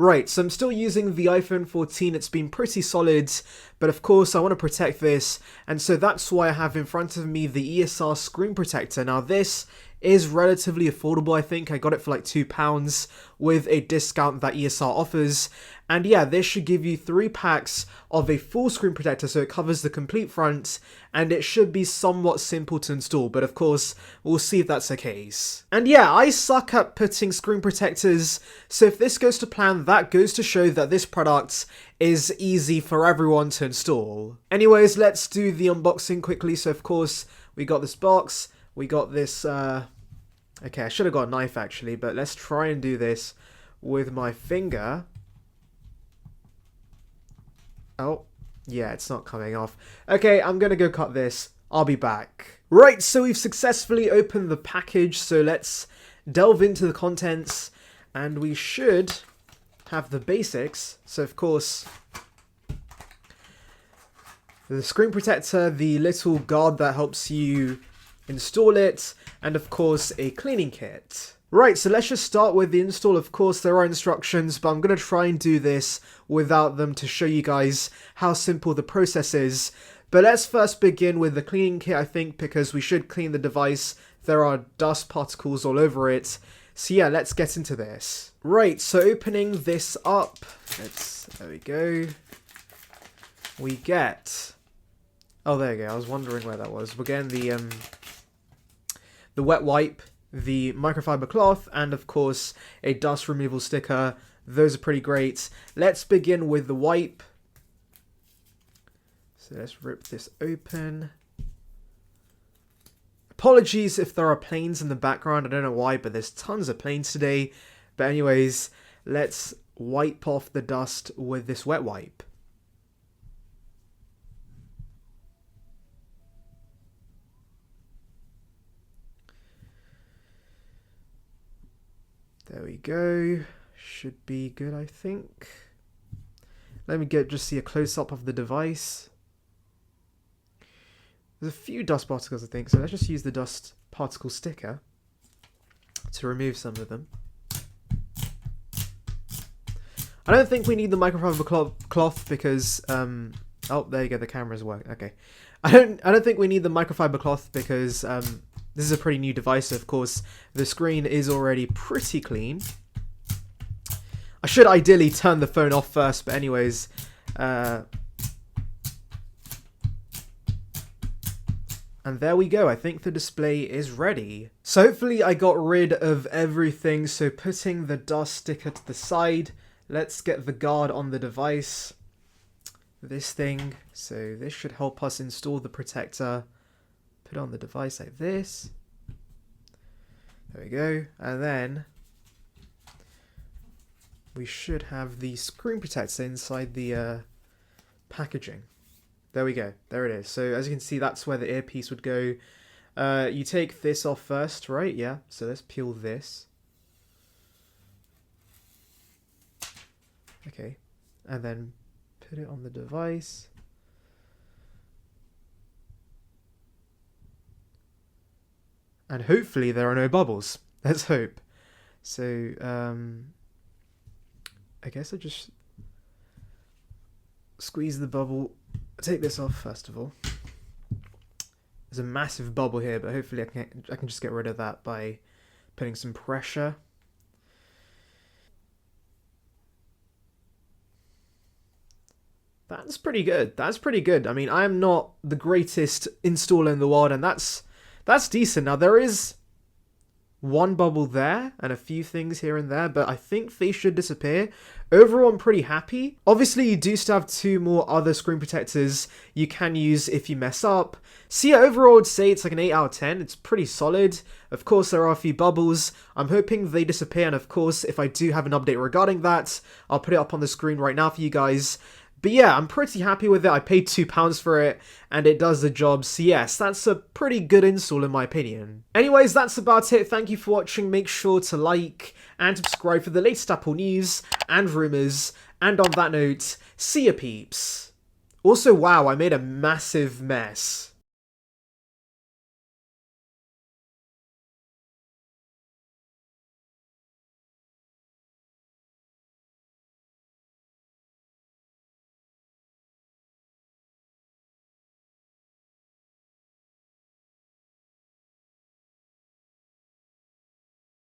Right, so I'm still using the iPhone 14, it's been pretty solid, but of course I want to protect this, and so that's why I have in front of me the ESR screen protector. Now this is relatively affordable, I think. I got it for like £2 with a discount that ESR offers. And yeah, this should give you 3 packs of a full screen protector, so it covers the complete front, and it should be somewhat simple to install, but of course, we'll see if that's the case. And yeah, I suck at putting screen protectors, so if this goes to plan, that goes to show that this product is easy for everyone to install. Anyways, let's do the unboxing quickly. So of course, we got this box, we got this, okay, I should have got a knife actually, but let's try and do this with my finger. Oh, yeah, it's not coming off. Okay, I'm gonna go cut this. I'll be back. Right, so we've successfully opened the package, so let's delve into the contents, and we should have the basics. So of course, the screen protector, the little guard that helps you install it, and of course a cleaning kit. Right, so let's just start with the install. Of course there are instructions, but I'm going to try and do this without them to show you guys how simple the process is. But let's first begin with the cleaning kit, I think, because we should clean the device. There are dust particles all over it. So yeah, let's get into this. Right, so opening this up, there we go. We get, oh there you go, I was wondering where that was. We're getting the wet wipe, the microfiber cloth, and of course a dust removal sticker. Those are pretty great. Let's begin with the wipe. So let's rip this open. Apologies if there are planes in the background, I don't know why, but there's tons of planes today. But anyways, let's wipe off the dust with this wet wipe. There we go. Should be good, I think. Let me just see a close-up of the device. There's a few dust particles, I think, so let's just use the dust particle sticker to remove some of them. I don't think we need the microfiber cloth because, oh, there you go, the camera's working, okay. I don't think we need the microfiber cloth because, this is a pretty new device, so of course the screen is already pretty clean. I should ideally turn the phone off first, but anyways, and there we go, I think the display is ready. So hopefully I got rid of everything, so putting the dust sticker to the side, let's get the guard on the device. This thing, so this should help us install the protector. Put it on the device like this. There we go. And then we should have the screen protector inside the packaging. There we go. There it is. So as you can see, that's where the earpiece would go. You take this off first, right? Yeah. So let's peel this. Okay. And then put it on the device. And hopefully there are no bubbles. Let's hope. So, I guess I just squeeze the bubble. Take this off first of all. There's a massive bubble here, but hopefully I can just get rid of that by putting some pressure. That's pretty good. That's pretty good. I mean, I am not the greatest installer in the world, and that's decent. Now, there is one bubble there and a few things here and there, but I think they should disappear. Overall, I'm pretty happy. Obviously, you do still have 2 more other screen protectors you can use if you mess up. So yeah, overall, I'd say it's like an 8 out of 10. It's pretty solid. Of course, there are a few bubbles. I'm hoping they disappear, and of course, if I do have an update regarding that, I'll put it up on the screen right now for you guys. But yeah, I'm pretty happy with it. I paid £2 for it, and it does the job. So yes, that's a pretty good install in my opinion. Anyways, that's about it. Thank you for watching. Make sure to like and subscribe for the latest Apple news and rumours. And on that note, see ya peeps. Also, wow, I made a massive mess.